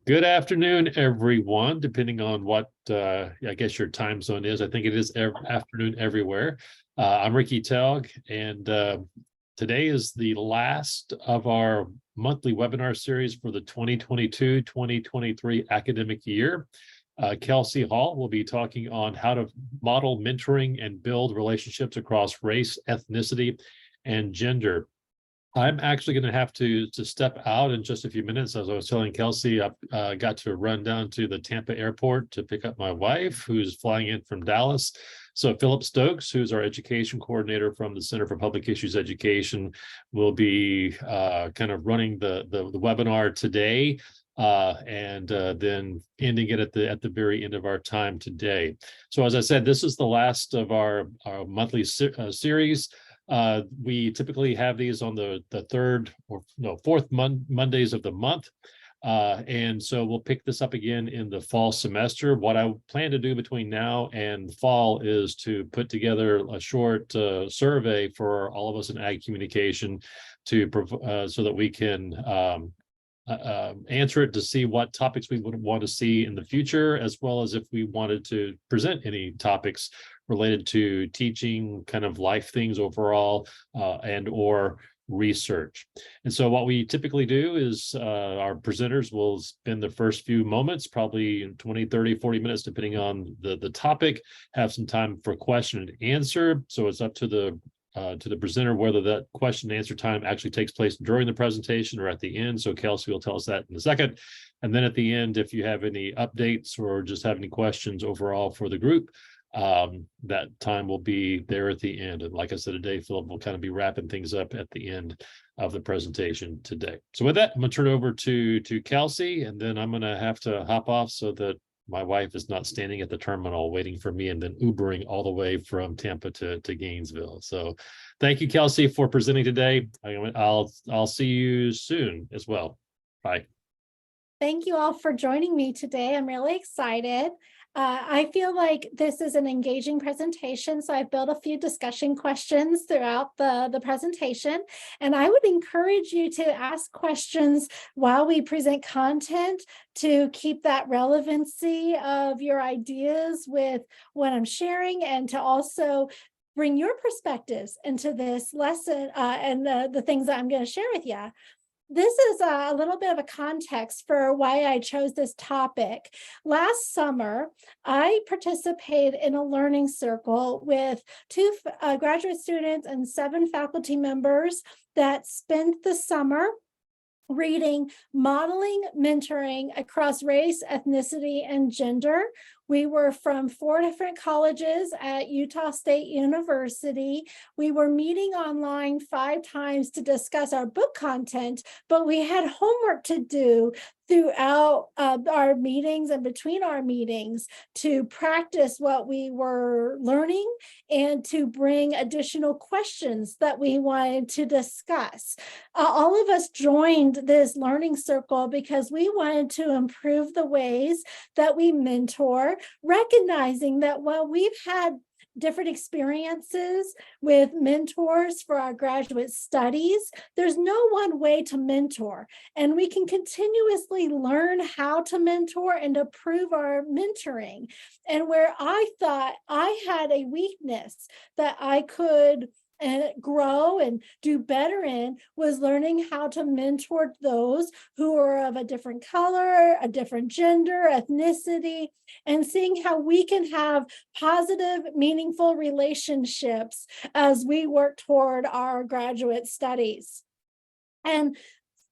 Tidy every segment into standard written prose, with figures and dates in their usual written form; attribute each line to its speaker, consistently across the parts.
Speaker 1: Good afternoon, everyone, depending on what I guess your time zone is. I think it is afternoon everywhere. I'm Ricky Telg, and today is the last of our monthly webinar series for the 2022-2023 academic year. Kelsey Hall will be talking on how to model mentoring and build relationships across race, ethnicity, and gender. I'm actually going to have to step out in just a few minutes. As I was telling Kelsey, I got to run down to the Tampa airport to pick up my wife, who's flying in from Dallas. So Philip Stokes, who's our education coordinator from the Center for Public Issues Education, will be kind of running the webinar today, and then ending it at the very end of our time today. So as I said, this is the last of our monthly series. We typically have these on the third or fourth Mondays of the month. And so we'll pick this up again in the fall semester. What I plan to do between now and fall is to put together a short survey for all of us in ag communication to so that we can answer it to see what topics we would want to see in the future, as well as if we wanted to present any topics related to teaching, kind of life things overall, and or research. And so what we typically do is our presenters will spend the first few moments, probably 20, 30, 40 minutes, depending on the topic, have some time for question and answer. So it's up to the presenter whether that question and answer time actually takes place during the presentation or at the end. So Kelsey will tell us that in a second. And then at the end, if you have any updates or just have any questions overall for the group, that time will be there at the end. And like I said today, Philip will kind of be wrapping things up at the end of the presentation today. So with that, I'm going to turn it over to Kelsey, and then I'm going to have to hop off so that my wife is not standing at the terminal waiting for me and then Ubering all the way from Tampa to Gainesville. So thank you, Kelsey, for presenting today. I'll see you soon as well. Bye.
Speaker 2: Thank you all for joining me today. I'm really excited. I feel like this is an engaging presentation, so I've built a few discussion questions throughout the presentation, and I would encourage you to ask questions while we present content to keep that relevancy of your ideas with what I'm sharing, and to also bring your perspectives into this lesson and the things that I'm going to share with you. This is a little bit of a context for why I chose this topic. Last summer, I participated in a learning circle with 2 graduate students and 7 faculty members that spent the summer reading Modeling Mentoring Across Race, Ethnicity, and Gender. We were from 4 different colleges at Utah State University. We were meeting online 5 times to discuss our book content, but we had homework to do throughout our meetings and between our meetings to practice what we were learning and to bring additional questions that we wanted to discuss. All of us joined this learning circle because we wanted to improve the ways that we mentor, recognizing that while we've had different experiences with mentors for our graduate studies, there's no one way to mentor, and we can continuously learn how to mentor and improve our mentoring. And where I thought I had a weakness that I could grow and do better in was learning how to mentor those who are of a different color, a different gender, ethnicity, and seeing how we can have positive, meaningful relationships as we work toward our graduate studies. And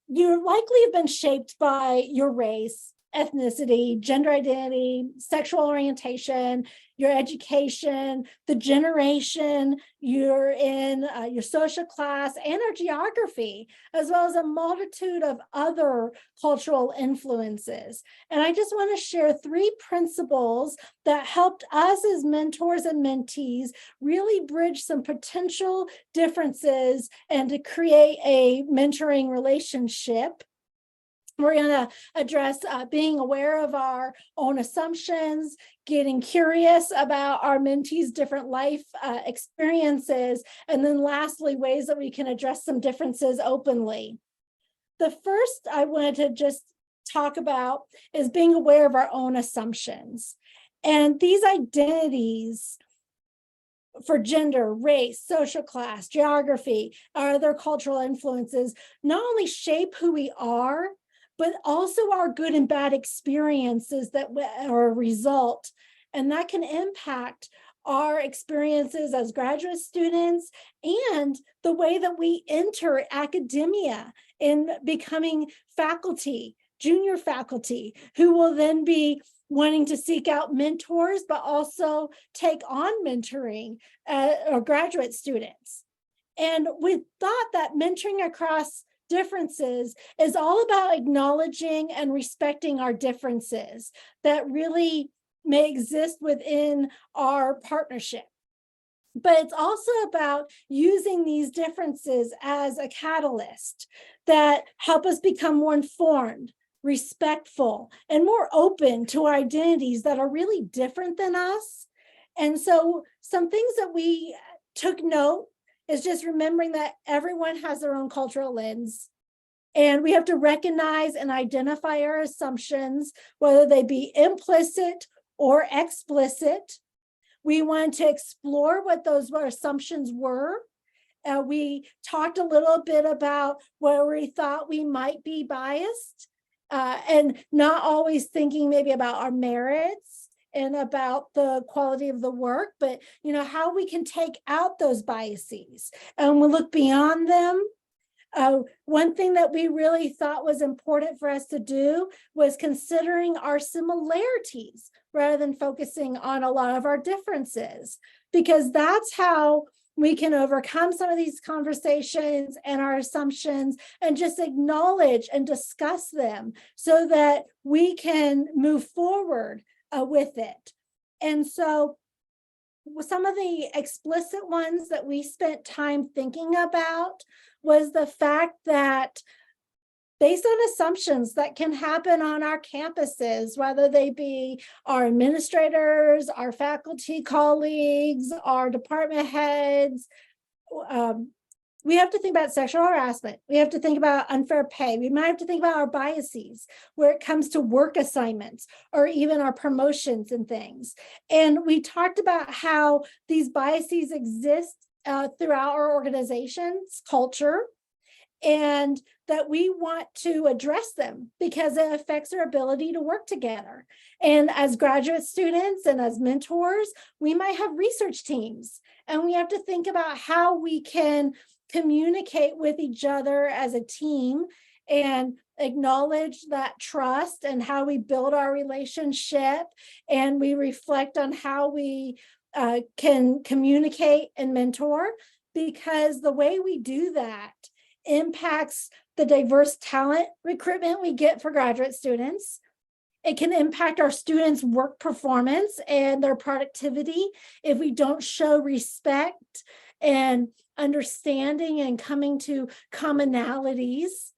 Speaker 2: you likely have been shaped by your race, ethnicity, gender identity, sexual orientation, your education, the generation you're in, your social class, and our geography, as well as a multitude of other cultural influences. And I just want to share 3 principles that helped us as mentors and mentees really bridge some potential differences and to create a mentoring relationship. We're going to address being aware of our own assumptions, getting curious about our mentees' different life experiences, and then lastly, ways that we can address some differences openly. The first I wanted to just talk about is being aware of our own assumptions. And these identities for gender, race, social class, geography, other cultural influences, not only shape who we are, but also our good and bad experiences that are a result. And that can impact our experiences as graduate students and the way that we enter academia in becoming faculty, junior faculty, who will then be wanting to seek out mentors, but also take on mentoring or graduate students. And we thought that mentoring across differences is all about acknowledging and respecting our differences that really may exist within our partnership. But it's also about using these differences as a catalyst that help us become more informed, respectful, and more open to our identities that are really different than us. And so some things that we took note is just remembering that everyone has their own cultural lens. And we have to recognize and identify our assumptions, whether they be implicit or explicit. We want to explore what those assumptions were. We talked a little bit about where we thought we might be biased and not always thinking maybe about our merits and about the quality of the work, but how we can take out those biases and we look beyond them. One thing that we really thought was important for us to do was considering our similarities rather than focusing on a lot of our differences, because that's how we can overcome some of these conversations and our assumptions and just acknowledge and discuss them so that we can move forward with it. And so some of the explicit ones that we spent time thinking about was the fact that based on assumptions that can happen on our campuses, whether they be our administrators, our faculty colleagues, our department heads, we have to think about sexual harassment. We have to think about unfair pay. We might have to think about our biases where it comes to work assignments or even our promotions and things. And we talked about how these biases exist throughout our organization's culture, and that we want to address them because it affects our ability to work together. And as graduate students and as mentors, we might have research teams, and we have to think about how we can communicate with each other as a team and acknowledge that trust and how we build our relationship, and we reflect on how we can communicate and mentor, because the way we do that impacts the diverse talent recruitment we get for graduate students. It can impact our students' work performance and their productivity if we don't show respect and understanding and coming to commonalities.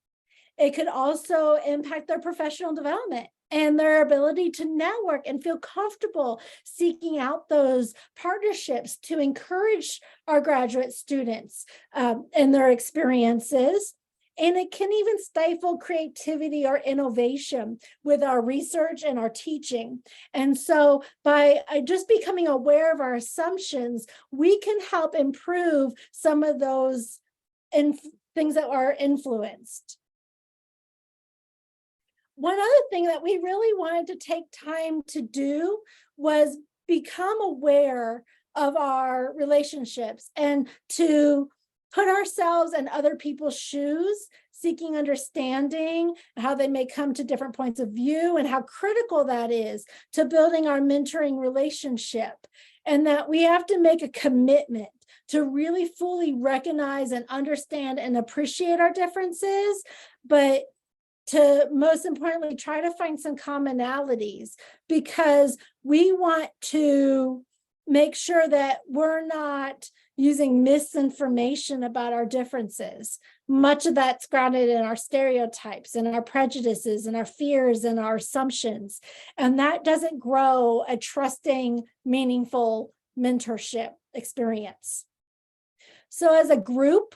Speaker 2: It could also impact their professional development and their ability to network and feel comfortable seeking out those partnerships to encourage our graduate students and their experiences. And it can even stifle creativity or innovation with our research and our teaching. And so by just becoming aware of our assumptions, we can help improve some of those things that are influenced. One other thing that we really wanted to take time to do was become aware of our relationships and to put ourselves in other people's shoes, seeking understanding, how they may come to different points of view, and how critical that is to building our mentoring relationship. And that we have to make a commitment to really fully recognize and understand and appreciate our differences, but to most importantly, try to find some commonalities, because we want to make sure that we're not using misinformation about our differences. Much of that's grounded in our stereotypes and our prejudices and our fears and our assumptions. And that doesn't grow a trusting, meaningful mentorship experience. So as a group,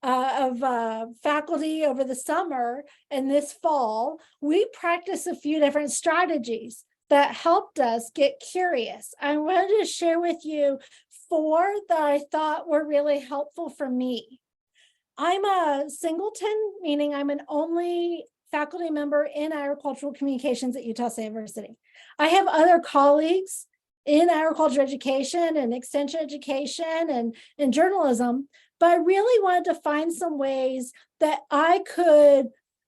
Speaker 2: faculty over the summer and this fall, we practiced a few different strategies that helped us get curious. I wanted to share with you 4 that I thought were really helpful for me. I'm a singleton, meaning I'm an only faculty member in agricultural communications at Utah State University. I have other colleagues in agriculture education and extension education and in journalism, but I really wanted to find some ways that I could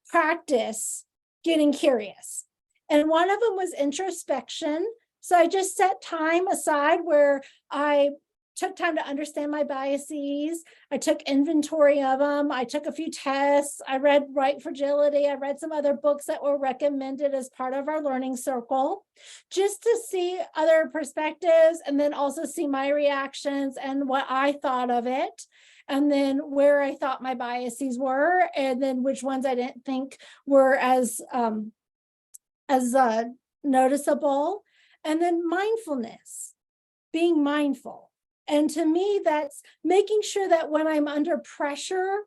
Speaker 2: practice getting curious. And one of them was introspection. So I just set time aside where I took time to understand my biases. I took inventory of them. I took a few tests. I read Right Fragility. I read some other books that were recommended as part of our learning circle, just to see other perspectives and then also see my reactions and what I thought of it. And then where I thought my biases were, and then which ones I didn't think were as noticeable. And then mindfulness, being mindful. And to me, that's making sure that when I'm under pressure,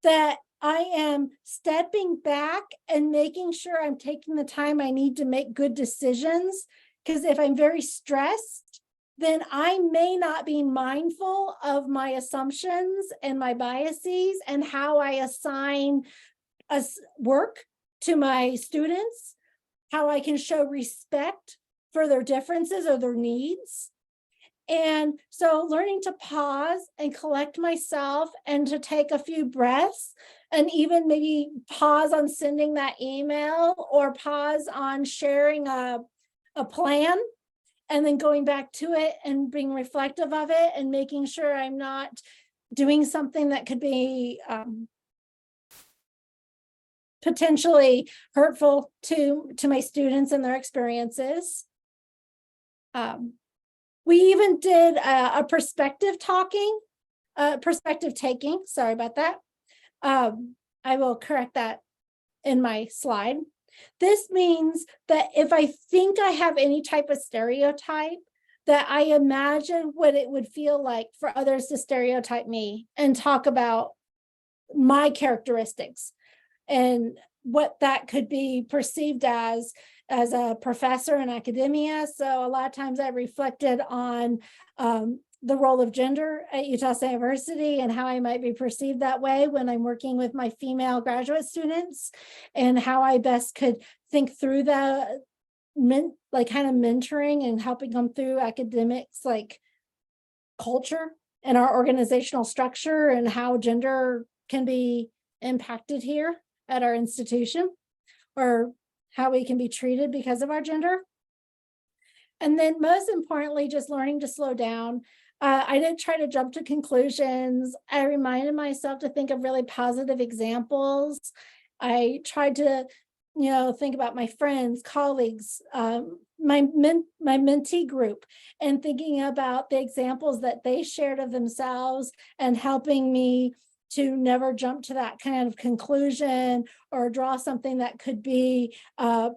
Speaker 2: that I am stepping back and making sure I'm taking the time I need to make good decisions. Because if I'm very stressed, then I may not be mindful of my assumptions and my biases and how I assign work to my students, how I can show respect for their differences or their needs. And so learning to pause and collect myself and to take a few breaths and even maybe pause on sending that email or pause on sharing a plan and then going back to it and being reflective of it and making sure I'm not doing something that could be potentially hurtful to my students and their experiences. We even did a perspective taking, sorry about that. I will correct that in my slide. This means that if I think I have any type of stereotype, that I imagine what it would feel like for others to stereotype me and talk about my characteristics and what that could be perceived as a professor in academia. So a lot of times I reflected on the role of gender at Utah State University and how I might be perceived that way when I'm working with my female graduate students and how I best could think through the kind of mentoring and helping them through academics, like culture and our organizational structure and how gender can be impacted here at our institution, or how we can be treated because of our gender. And then most importantly, just learning to slow down. I didn't try to jump to conclusions. I reminded myself to think of really positive examples. I tried to, think about my friends, colleagues, my mentee group, and thinking about the examples that they shared of themselves and helping me to never jump to that kind of conclusion or draw something that could be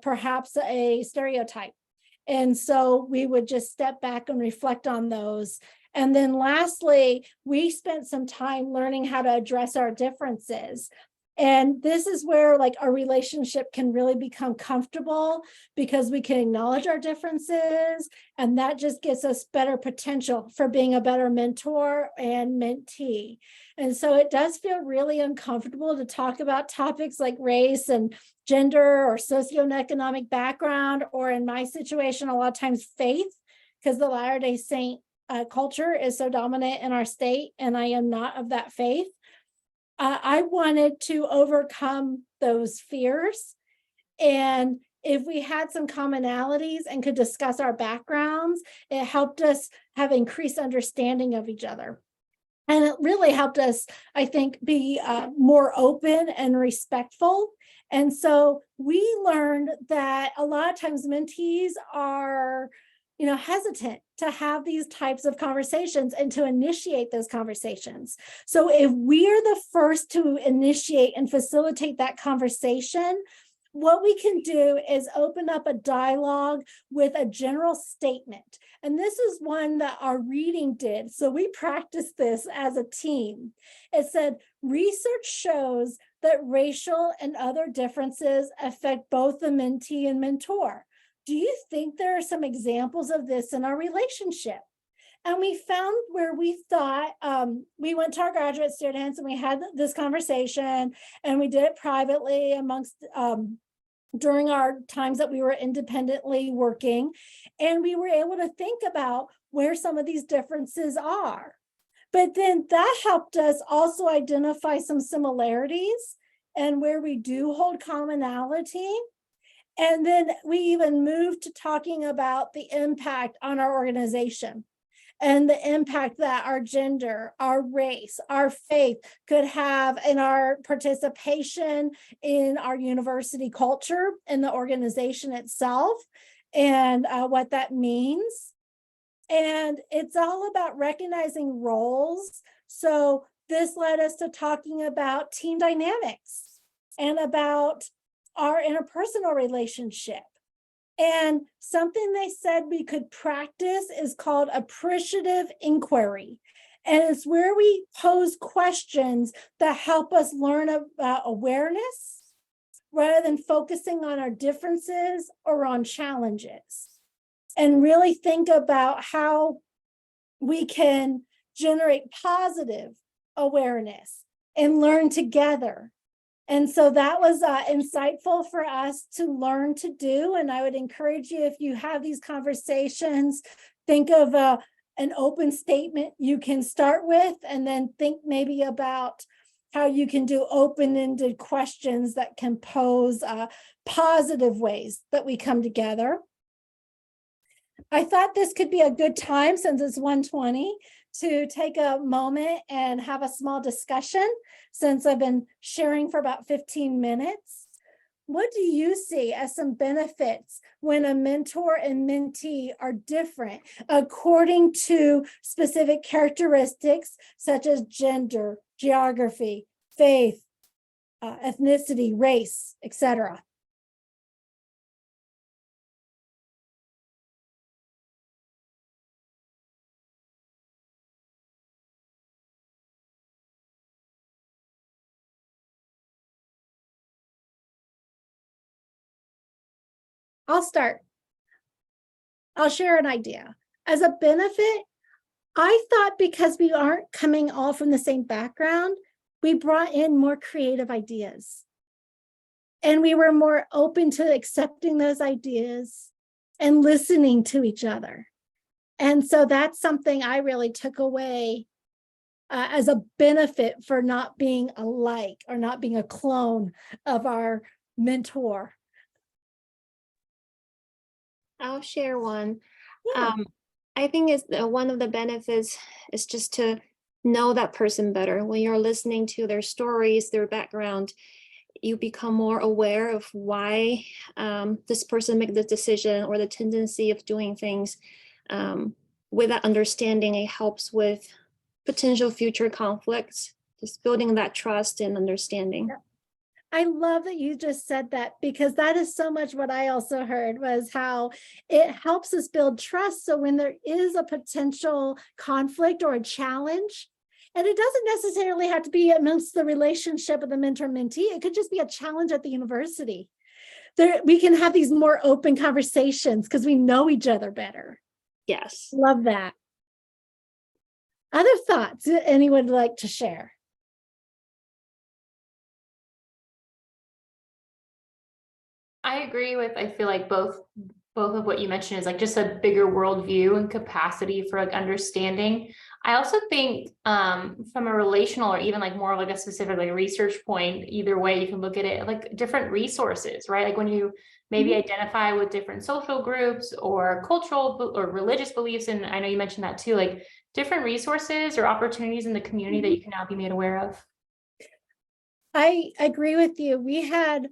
Speaker 2: perhaps a stereotype. And so we would just step back and reflect on those. And then lastly, we spent some time learning how to address our differences. And this is where our relationship can really become comfortable because we can acknowledge our differences, and that just gives us better potential for being a better mentor and mentee. And so it does feel really uncomfortable to talk about topics like race and gender or socioeconomic background, or in my situation, a lot of times faith, because the Latter-day Saint culture is so dominant in our state, and I am not of that faith. I wanted to overcome those fears. And if we had some commonalities and could discuss our backgrounds, it helped us have increased understanding of each other. And it really helped us, I think, be more open and respectful. And so we learned that a lot of times mentees are hesitant to have these types of conversations and to initiate those conversations. So if we're the first to initiate and facilitate that conversation, what we can do is open up a dialogue with a general statement. And this is one that our reading did. So we practiced this as a team. It said, research shows that racial and other differences affect both the mentee and mentor. Do you think there are some examples of this in our relationship? And we found where we thought, we went to our graduate students and we had this conversation, and we did it privately amongst, during our times that we were independently working. And we were able to think about where some of these differences are. But then that helped us also identify some similarities and where we do hold commonality. And then we even moved to talking about the impact on our organization and the impact that our gender, our race, our faith could have in our participation in our university culture and the organization itself, and what that means. And it's all about recognizing roles. So this led us to talking about team dynamics and about our interpersonal relationship. And something they said we could practice is called appreciative inquiry. And it's where we pose questions that help us learn about awareness rather than focusing on our differences or on challenges. And really think about how we can generate positive awareness and learn together. And so that was insightful for us to learn to do. And I would encourage you, if you have these conversations, think of an open statement you can start with, and then think maybe about how you can do open-ended questions that can pose positive ways that we come together. I thought this could be a good time, since it's 1:20, to take a moment and have a small discussion, since I've been sharing for about 15 minutes. What do you see as some benefits when a mentor and mentee are different according to specific characteristics such as gender, geography, faith, ethnicity, race, etc.? I'll start. I'll share an idea. As a benefit, I thought because we aren't coming all from the same background, we brought in more creative ideas. And we were more open to accepting those ideas and listening to each other. And so that's something I really took away as a benefit for not being alike or not being a clone of our mentor.
Speaker 3: I'll share one.
Speaker 2: Yeah.
Speaker 3: I think it's one of the benefits is just to know that person better. When you're listening to their stories, their background, you become more aware of why this person made the decision or the tendency of doing things. With that understanding, it helps with potential future conflicts, just building that trust and understanding.
Speaker 2: Yeah. I love that you just said that, because that is so much what I also heard, was how it helps us build trust. So when there is a potential conflict or a challenge, and it doesn't necessarily have to be amongst the relationship of the mentor-mentee, it could just be a challenge at the university. We can have these more open conversations because we know each other better.
Speaker 3: Yes.
Speaker 2: Love that. Other thoughts anyone would like to share?
Speaker 4: I agree with, I feel like both of what you mentioned is like just a bigger worldview and capacity for like understanding. I also think from a relational or even like more like a specific like research point, either way you can look at it, like different resources, right? Like when you maybe identify with different social groups or cultural or religious beliefs, and I know you mentioned that too, like different resources or opportunities in the community that you can now be made aware of.
Speaker 2: I agree with you. We had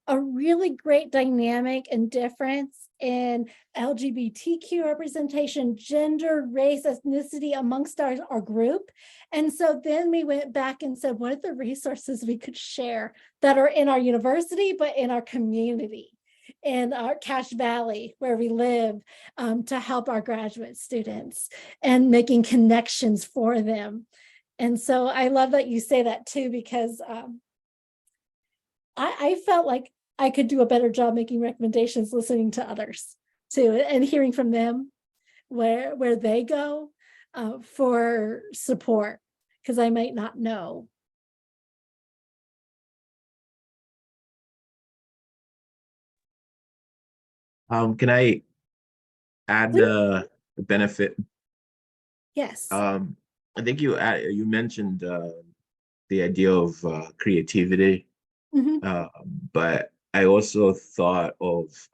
Speaker 2: a really great dynamic and difference in LGBTQ representation, gender, race, ethnicity amongst our group. And so then we went back and said, what are the resources we could share that are in our university, but in our community, in our Cache Valley, where we live, to help our graduate students and making connections for them. And so I love that you say that too, because I felt like I could do a better job making recommendations, listening to others too, and hearing from them where they go for support, because I might not know.
Speaker 5: Can I add the benefit?
Speaker 2: Yes.
Speaker 5: I think you mentioned the idea of creativity,
Speaker 2: Mhm.
Speaker 5: but I also thought of,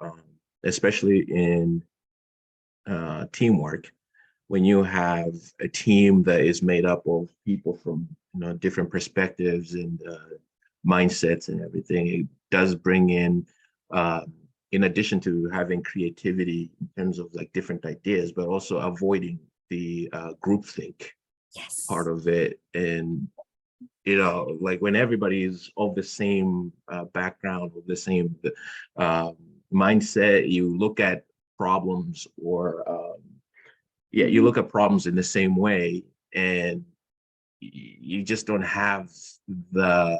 Speaker 5: especially in teamwork, when you have a team that is made up of people from different perspectives and mindsets and everything, it does bring in addition to having creativity in terms of like different ideas, but also avoiding the groupthink
Speaker 2: Yes.
Speaker 5: part of it. And like when everybody is of the same background, of the same mindset, you look at problems, or you look at problems in the same way, and you just don't have the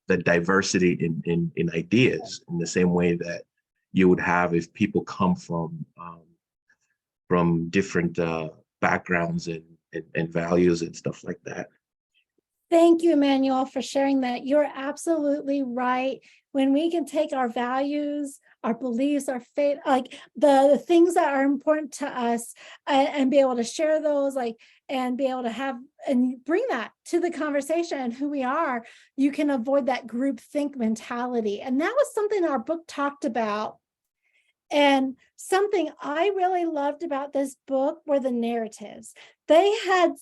Speaker 5: diversity in ideas in the same way that you would have if people come from different backgrounds and values and stuff like that.
Speaker 2: Thank you, Emmanuel, for sharing that. You're absolutely right. When we can take our values, our beliefs, our faith, like the things that are important to us, and be able to share those, and be able to have and bring that to the conversation and who we are, you can avoid that group think mentality. And that was something our book talked about. And something I really loved about this book were the narratives. They had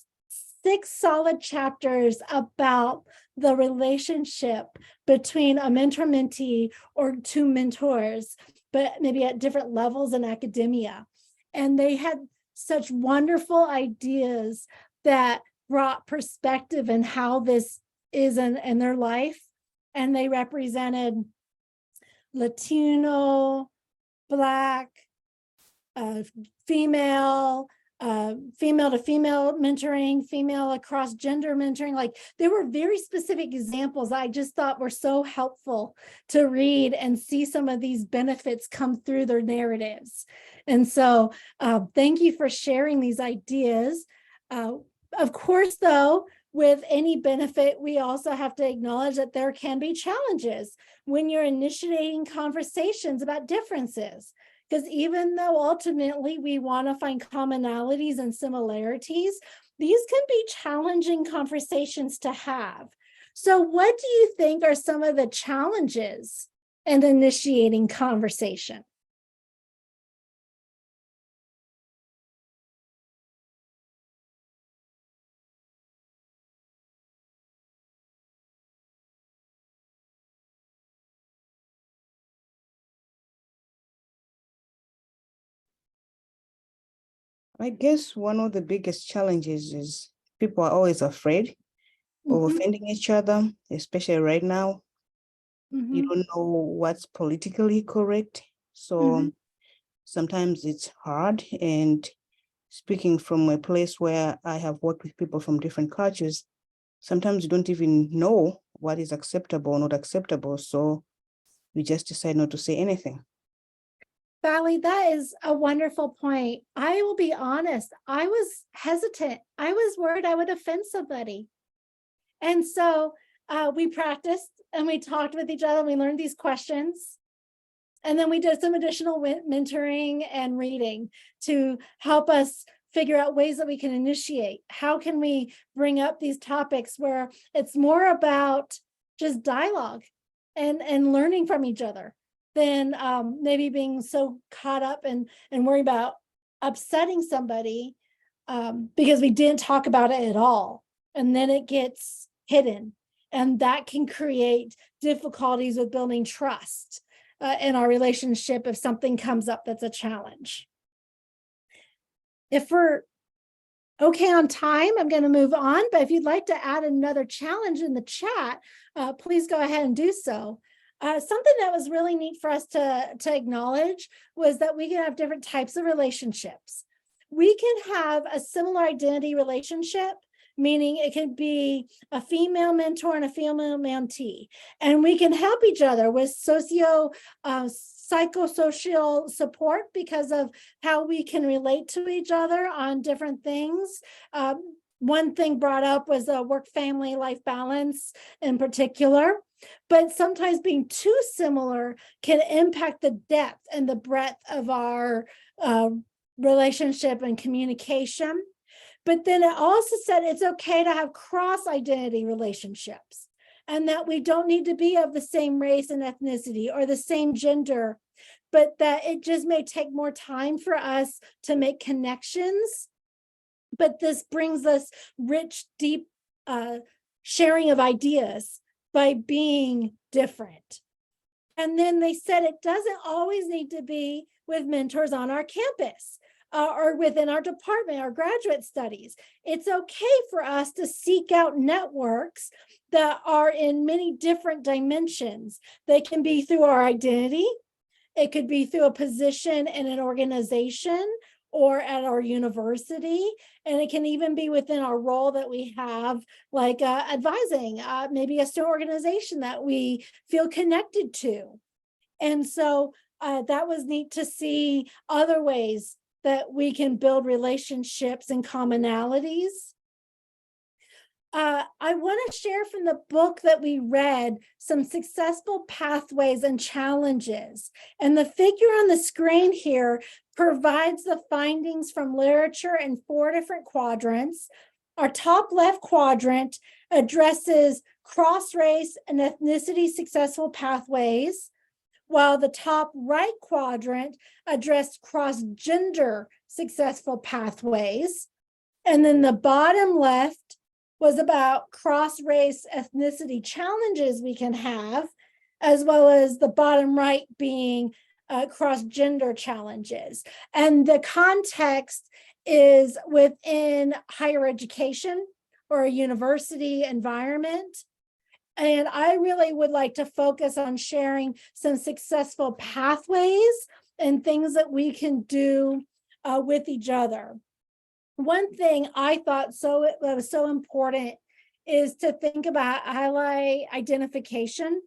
Speaker 2: 6 solid chapters about the relationship between a mentor-mentee or 2 mentors, but maybe at different levels in academia. And they had such wonderful ideas that brought perspective in how this is in their life. And they represented Latino, Black, female to female mentoring, female across gender mentoring. Like, there were very specific examples I just thought were so helpful to read and see some of these benefits come through their narratives. And so thank you for sharing these ideas. Of course, though, with any benefit, we also have to acknowledge that there can be challenges when you're initiating conversations about differences. Because even though ultimately we want to find commonalities and similarities, these can be challenging conversations to have. So what do you think are some of the challenges in initiating conversation?
Speaker 6: I guess one of the biggest challenges is people are always afraid of offending each other, especially right now. You don't know what's politically correct. So sometimes it's hard. And speaking from a place where I have worked with people from different cultures, sometimes you don't even know what is acceptable or not acceptable. So we just decide not to say anything.
Speaker 2: Valley, that is a wonderful point. I will be honest, I was hesitant. I was worried I would offend somebody. And so we practiced and we talked with each other. And we learned these questions. And then we did some additional mentoring and reading to help us figure out ways that we can initiate. How can we bring up these topics where it's more about just dialogue and learning from each other than maybe being so caught up and worry about upsetting somebody because we didn't talk about it at all. And then it gets hidden. And that can create difficulties with building trust. in our relationship if something comes up that's a challenge. If we're okay on time, I'm going to move on, but if you'd like to add another challenge in the chat, please go ahead and do so. Something that was really neat for us to acknowledge was that we can have different types of relationships. We can have a similar identity relationship, meaning it could be a female mentor and a female mentee, and we can help each other with psychosocial support because of how we can relate to each other on different things. One thing brought up was a work-family life balance in particular, but sometimes being too similar can impact the depth and the breadth of our relationship and communication. But then it also said it's okay to have cross-identity relationships, and that we don't need to be of the same race and ethnicity or the same gender, but that it just may take more time for us to make connections. But this brings us rich, deep sharing of ideas by being different. And then they said it doesn't always need to be with mentors on our campus or within our department or graduate studies. It's okay for us to seek out networks that are in many different dimensions. They can be through our identity. It could be through a position in an organization or at our university. And it can even be within our role that we have, like advising, maybe a student organization that we feel connected to. And so that was neat to see other ways that we can build relationships and commonalities. I want to share from the book that we read some successful pathways and challenges. And the figure on the screen here provides the findings from literature in 4 different quadrants. Our top left quadrant addresses cross-race and ethnicity successful pathways, while the top right quadrant addressed cross-gender successful pathways. And then the bottom left was about cross-race ethnicity challenges we can have, as well as the bottom right being cross-gender challenges. And the context is within higher education or a university environment. And I really would like to focus on sharing some successful pathways and things that we can do with each other. One thing I thought that was so important is to think about ally identification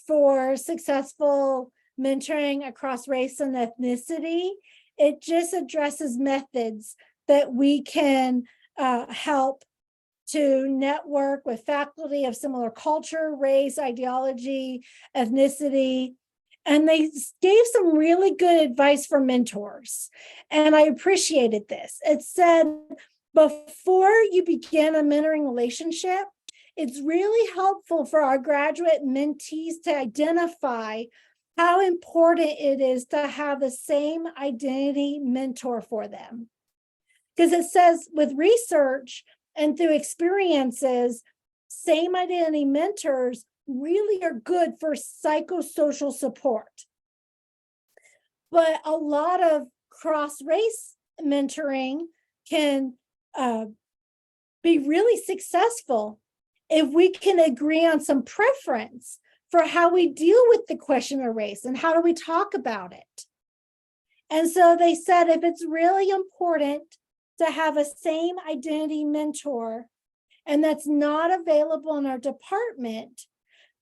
Speaker 2: for successful mentoring across race and ethnicity. It just addresses methods that we can help to network with faculty of similar culture, race, ideology, ethnicity. And they gave some really good advice for mentors. And I appreciated this. It said, before you begin a mentoring relationship, it's really helpful for our graduate mentees to identify how important it is to have the same identity mentor for them. Because it says with research and through experiences, same identity mentors really are good for psychosocial support. But a lot of cross-race mentoring can be really successful if we can agree on some preference for how we deal with the question of race and how do we talk about it. And so they said if it's really important to have a same identity mentor and that's not available in our department,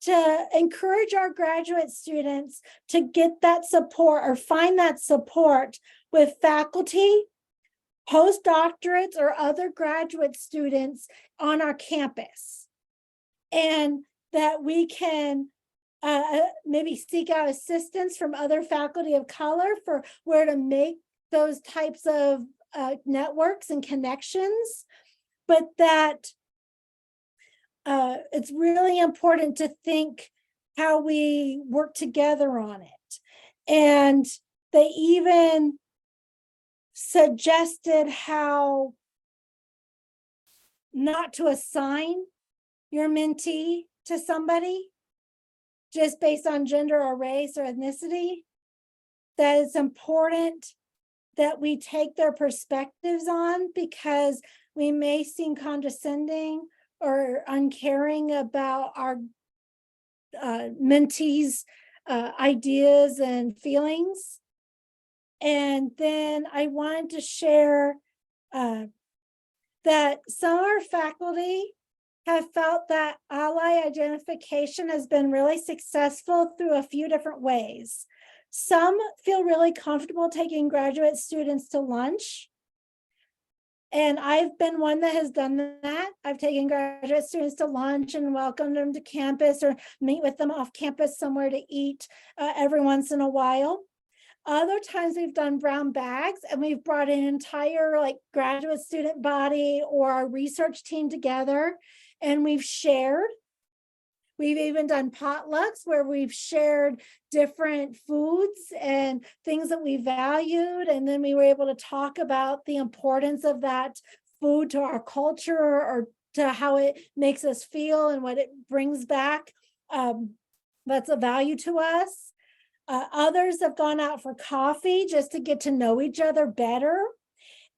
Speaker 2: to encourage our graduate students to get that support or find that support with faculty, postdoctorates, or other graduate students on our campus. And that we can maybe seek out assistance from other faculty of color for where to make those types of networks and connections, but that it's really important to think how we work together on it. And they even suggested how not to assign your mentee to somebody, just based on gender or race or ethnicity, that it's important that we take their perspectives on, because we may seem condescending or uncaring about our mentees' ideas and feelings. And then I wanted to share that some of our faculty have felt that ally identification has been really successful through a few different ways. Some feel really comfortable taking graduate students to lunch. And I've been one that has done that. I've taken graduate students to lunch and welcomed them to campus, or meet with them off campus somewhere to eat every once in a while. Other times we've done brown bags, and we've brought an entire like graduate student body or our research team together, and we've shared. We've even done potlucks where we've shared different foods and things that we valued. And then we were able to talk about the importance of that food to our culture, or to how it makes us feel and what it brings back. That's a value to us. Others have gone out for coffee just to get to know each other better.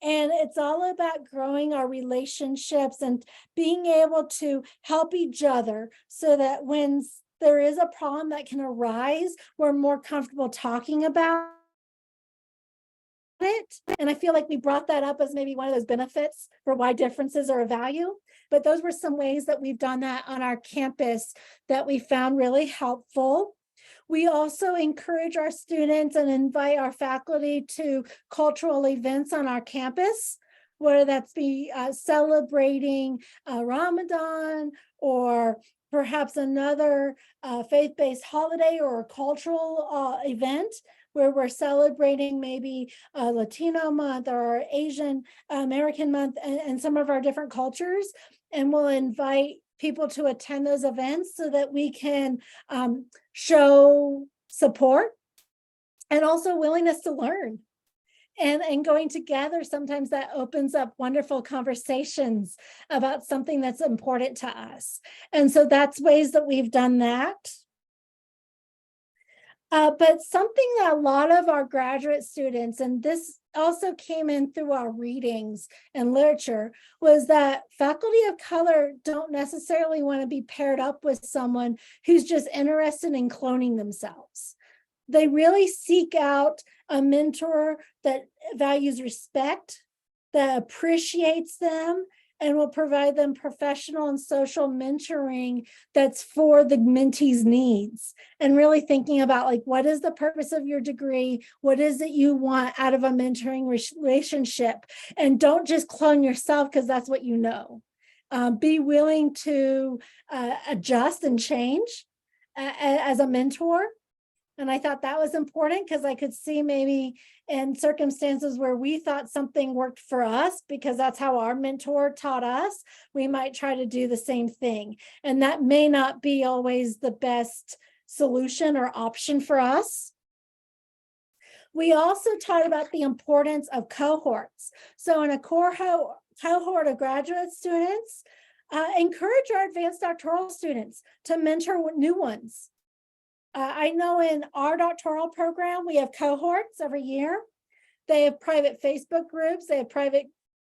Speaker 2: And it's all about growing our relationships and being able to help each other, so that when there is a problem that can arise, we're more comfortable talking about it. And I feel like we brought that up as maybe one of those benefits for why differences are a value. But those were some ways that we've done that on our campus that we found really helpful. We also encourage our students and invite our faculty to cultural events on our campus, whether that's be celebrating Ramadan, or perhaps another faith-based holiday or a cultural event where we're celebrating maybe Latino month or Asian American month, and some of our different cultures. And we'll invite people to attend those events so that we can show support and also willingness to learn. And going together, sometimes that opens up wonderful conversations about something that's important to us. And so that's ways that we've done that. But something that a lot of our graduate students, and this also came in through our readings and literature, was that faculty of color don't necessarily want to be paired up with someone who's just interested in cloning themselves. They really seek out a mentor that values respect, that appreciates them, and will provide them professional and social mentoring that's for the mentee's needs. And really thinking about, like, what is the purpose of your degree? What is it you want out of a mentoring relationship? And don't just clone yourself because that's what you know. Be willing to adjust and change as a mentor. And I thought that was important, because I could see maybe in circumstances where we thought something worked for us because that's how our mentor taught us, we might try to do the same thing. And that may not be always the best solution or option for us. We also taught about the importance of cohorts. So in a cohort of graduate students, encourage our advanced doctoral students to mentor new ones. I know in our doctoral program, we have cohorts every year. They have private Facebook groups. They have private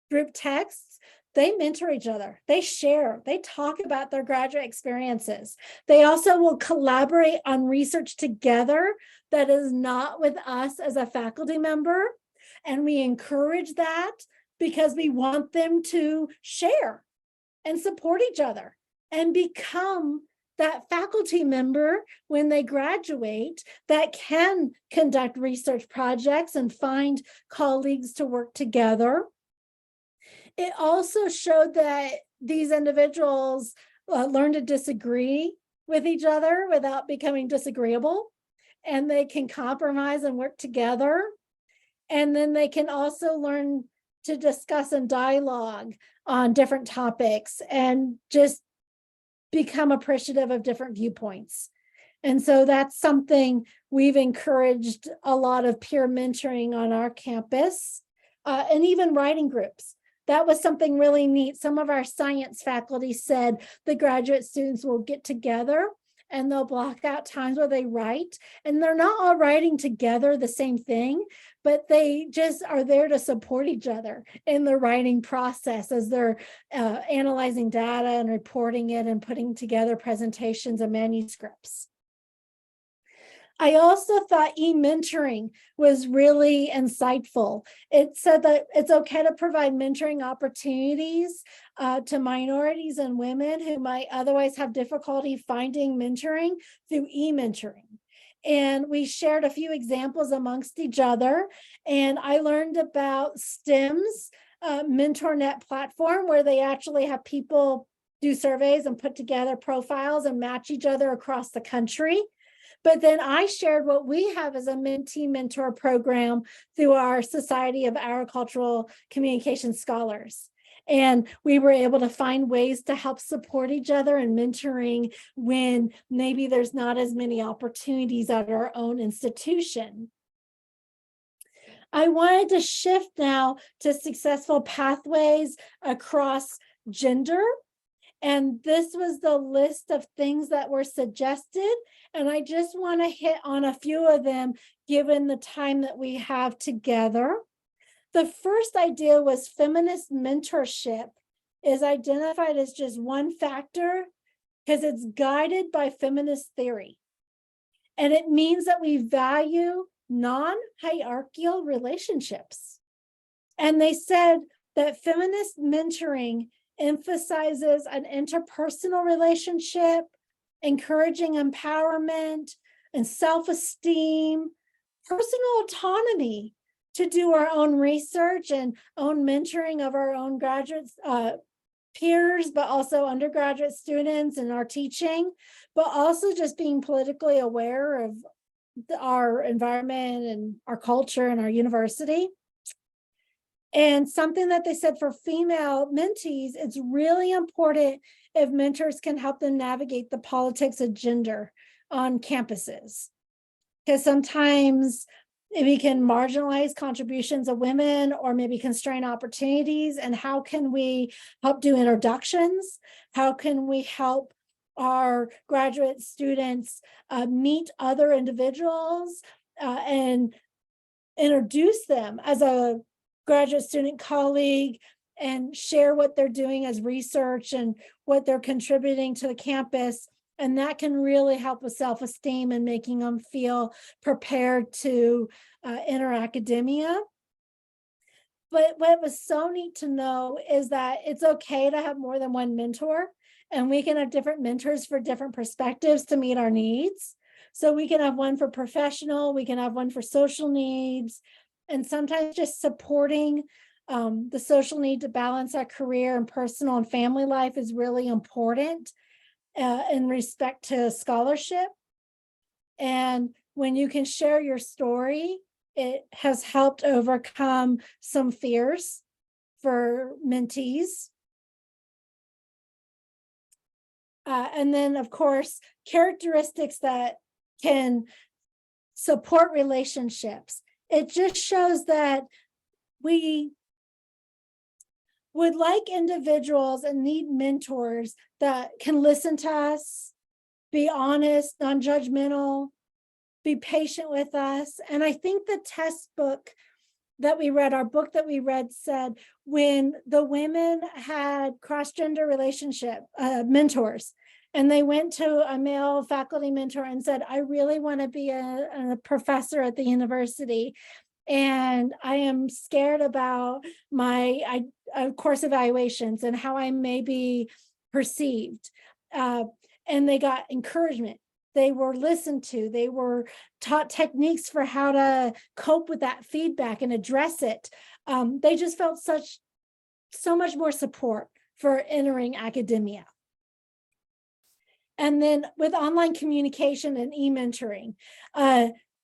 Speaker 2: group texts. They mentor each other. They share. They talk about their graduate experiences. They also will collaborate on research together that is not with us as a faculty member. And we encourage that because we want them to share and support each other and become that faculty member when they graduate that can conduct research projects and find colleagues to work together. It also showed that these individuals learn to disagree with each other without becoming disagreeable, and they can compromise and work together. And then they can also learn to discuss and dialogue on different topics and just become appreciative of different viewpoints. And so that's something we've encouraged a lot of peer mentoring on our campus, and even writing groups. That was something really neat. Some of our science faculty said the graduate students will get together and they'll block out times where they write, and they're not all writing together the same thing, but they just are there to support each other in the writing process as they're analyzing data and reporting it and putting together presentations and manuscripts. I also thought e-mentoring was really insightful. It said that it's okay to provide mentoring opportunities to minorities and women who might otherwise have difficulty finding mentoring through e-mentoring. And we shared a few examples amongst each other. And I learned about STEM's MentorNet platform, where they actually have people do surveys and put together profiles and match each other across the country. But then I shared what we have as a mentee mentor program through our Society of Agricultural Communication Scholars. And we were able to find ways to help support each other in mentoring when maybe there's not as many opportunities at our own institution. I wanted to shift now to successful pathways across gender. And this was the list of things that were suggested. And I just want to hit on a few of them, given the time that we have together. The first idea was feminist mentorship is identified as just one factor because it's guided by feminist theory. And it means that we value non-hierarchical relationships. And they said that feminist mentoring emphasizes an interpersonal relationship, encouraging empowerment and self-esteem, personal autonomy to do our own research and own mentoring of our own graduates, peers, but also undergraduate students in our teaching, but also just being politically aware of our environment and our culture and our university. And something that they said for female mentees, it's really important if mentors can help them navigate the politics of gender on campuses. Because sometimes we can marginalize contributions of women or maybe constrain opportunities. And how can we help do introductions? How can we help our graduate students meet other individuals and introduce them as a graduate student colleague and share what they're doing as research and what they're contributing to the campus. And that can really help with self-esteem and making them feel prepared to enter academia. But what was so neat to know is that it's okay to have more than one mentor, and we can have different mentors for different perspectives to meet our needs. So we can have one for professional, we can have one for social needs, and sometimes just supporting the social need to balance our career and personal and family life is really important in respect to scholarship. And when you can share your story, it has helped overcome some fears for mentees. And then, of course, characteristics that can support relationships. It just shows that we would like individuals and need mentors that can listen to us, be honest, non-judgmental, be patient with us. And I think the test book that we read, our book that we read, said when the women had cross-gender relationship mentors, and they went to a male faculty mentor and said, I really want to be a professor at the university. And I am scared about my course evaluations and how I may be perceived. And they got encouragement. They were listened to. They were taught techniques for how to cope with that feedback and address it. They just felt so much more support for entering academia. And then with online communication and e-mentoring,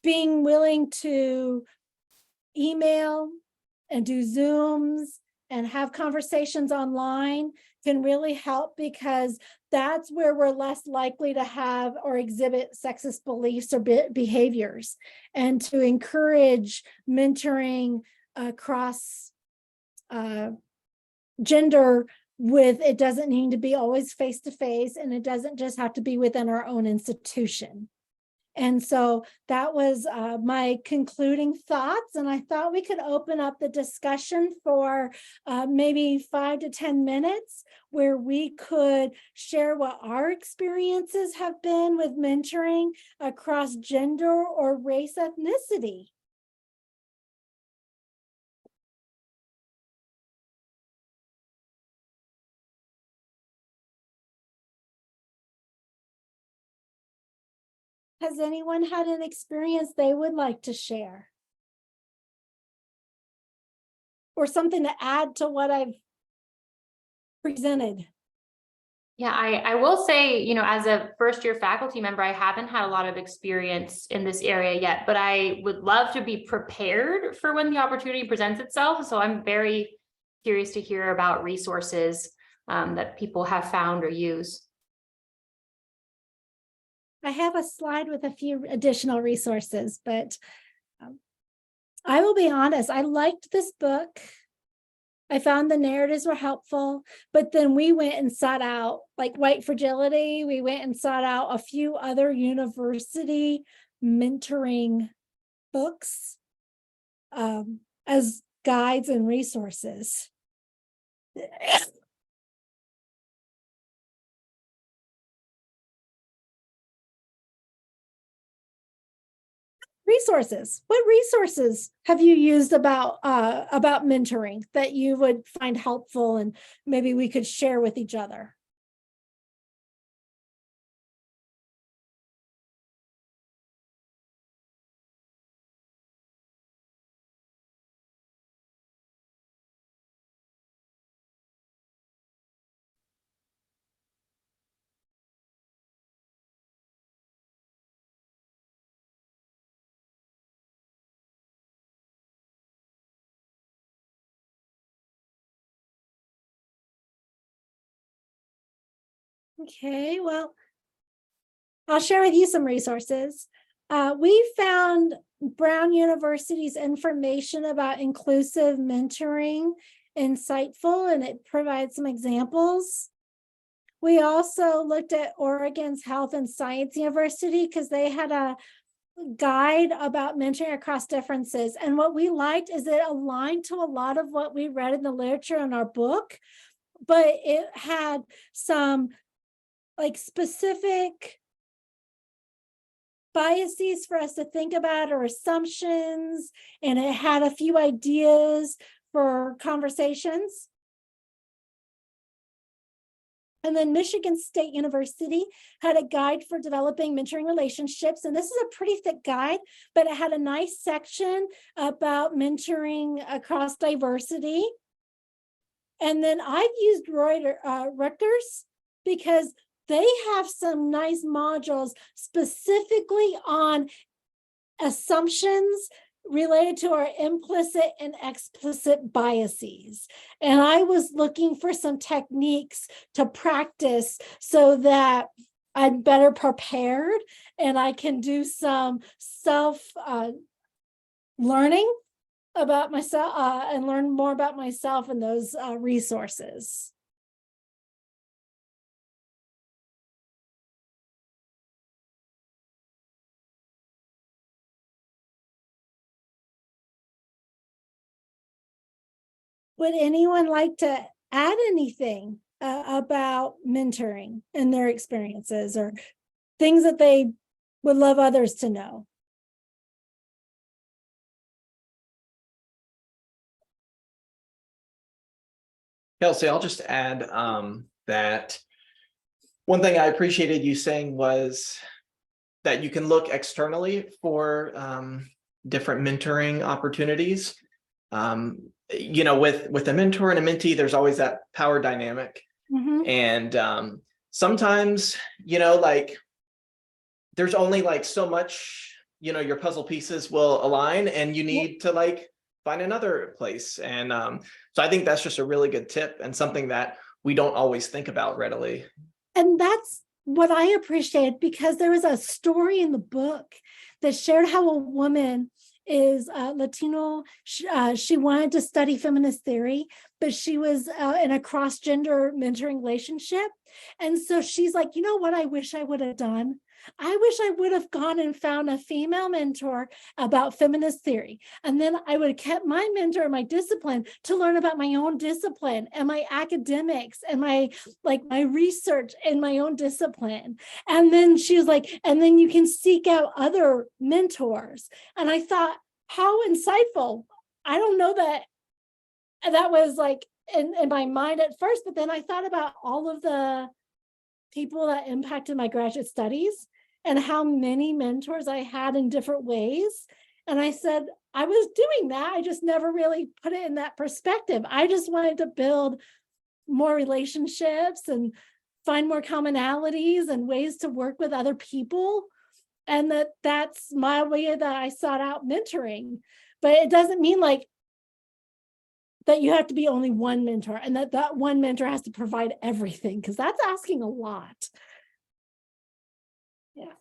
Speaker 2: being willing to email and do Zooms and have conversations online can really help, because that's where we're less likely to have or exhibit sexist beliefs or behaviors. And to encourage mentoring across gender it doesn't need to be always face to face, and it doesn't just have to be within our own institution. And so that was my concluding thoughts. And I thought we could open up the discussion for maybe 5 to 10 minutes where we could share what our experiences have been with mentoring across gender or race ethnicity. Has anyone had an experience they would like to share? Or something to add to what I've presented?
Speaker 4: Yeah, I will say, you know, as a first-year faculty member, I haven't had a lot of experience in this area yet, but I would love to be prepared for when the opportunity presents itself. So I'm very curious to hear about resources that people have found or use.
Speaker 2: I have a slide with a few additional resources, but I will be honest, I liked this book. I found the narratives were helpful, but then we went and sought out, like White Fragility, we went and sought out a few other university mentoring books as guides and resources. Resources. What resources have you used about mentoring that you would find helpful and maybe we could share with each other? Okay, well, I'll share with you some resources. We found Brown University's information about inclusive mentoring insightful, and it provides some examples. We also looked at Oregon's Health and Science University because they had a guide about mentoring across differences. And what we liked is it aligned to a lot of what we read in the literature in our book, but it had some like specific biases for us to think about or assumptions, and it had a few ideas for conversations. And then Michigan State University had a guide for developing mentoring relationships. And this is a pretty thick guide, but it had a nice section about mentoring across diversity. And then I've used Rutgers because they have some nice modules specifically on assumptions related to our implicit and explicit biases. And I was looking for some techniques to practice so that I'm better prepared and I can do some learning about myself and learn more about myself in those resources. Would anyone like to add anything about mentoring and their experiences or things that they would love others to know?
Speaker 7: Kelsey, I'll just add that one thing I appreciated you saying was that you can look externally for different mentoring opportunities. You know, with a mentor and a mentee, there's always that power dynamic. Mm-hmm. And sometimes, you know, like there's only like so much, you know, your puzzle pieces will align and you need to like find another place. And so I think that's just a really good tip and something that we don't always think about readily.
Speaker 2: And that's what I appreciate, because there was a story in the book that shared how a woman is Latino. She wanted to study feminist theory, but she was in a cross-gender mentoring relationship. And so she's like, you know what I wish I would have done? I wish I would have gone and found a female mentor about feminist theory. And then I would have kept my mentor in my discipline to learn about my own discipline and my academics and my research in my own discipline. And then she was like, and then you can seek out other mentors. And I thought, how insightful. I don't know that was like in my mind at first, but then I thought about all of the people that impacted my graduate studies and how many mentors I had in different ways. And I said, I was doing that. I just never really put it in that perspective. I just wanted to build more relationships and find more commonalities and ways to work with other people. And that's my way that I sought out mentoring. But it doesn't mean like that you have to be only one mentor and that one mentor has to provide everything, because that's asking a lot. Yeah.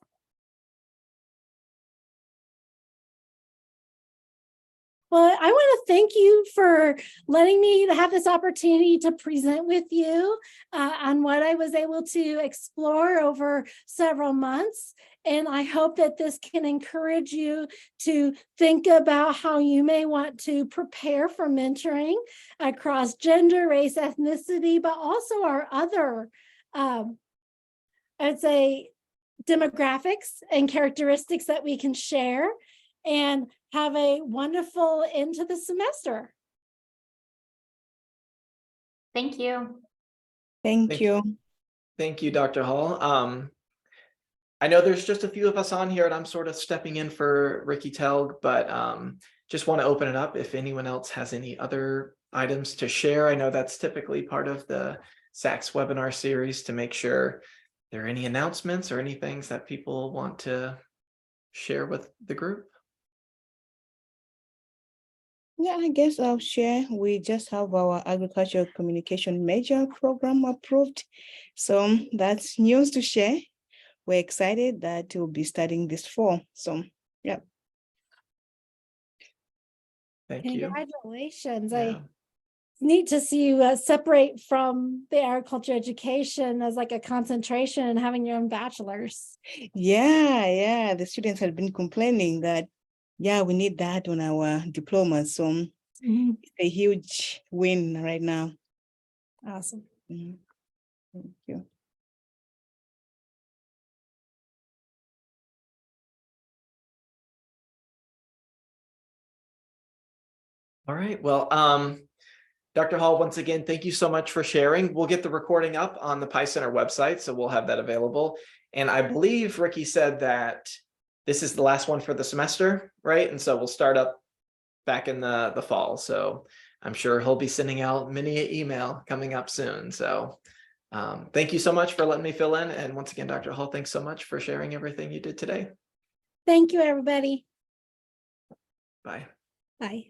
Speaker 2: Well, I want to thank you for letting me have this opportunity to present with you on what I was able to explore over several months. And I hope that this can encourage you to think about how you may want to prepare for mentoring across gender, race, ethnicity, but also our other, I'd say, demographics and characteristics that we can share, and have a wonderful end to the semester.
Speaker 4: Thank you.
Speaker 6: Thank you.
Speaker 7: Thank you, Dr. Hall. I know there's just a few of us on here and I'm sort of stepping in for Ricky Telg, but just want to open it up if anyone else has any other items to share. I know that's typically part of the SACS webinar series, to make sure there are any announcements or any things that people want to share with the group.
Speaker 6: Yeah, I guess I'll share. We just have our agricultural communication major program approved. So that's news to share. We're excited that we'll be starting this fall. So, yeah.
Speaker 7: Thank you.
Speaker 2: Congratulations.
Speaker 7: Yeah.
Speaker 2: Neat to see you separate from the agriculture education as like a concentration and having your own bachelor's.
Speaker 6: Yeah. The students had been complaining that, yeah, we need that on our diplomas. So it's a huge win right now.
Speaker 2: Awesome.
Speaker 6: Thank you.
Speaker 7: All right. Well, Dr. Hall, once again, thank you so much for sharing. We'll get the recording up on the Pi Center website, so we'll have that available. And I believe Ricky said that this is the last one for the semester, right? And so we'll start up back in the fall. So I'm sure he'll be sending out many an email coming up soon. So thank you so much for letting me fill in. And once again, Dr. Hall, thanks so much for sharing everything you did today.
Speaker 2: Thank you, everybody.
Speaker 7: Bye.
Speaker 2: Bye.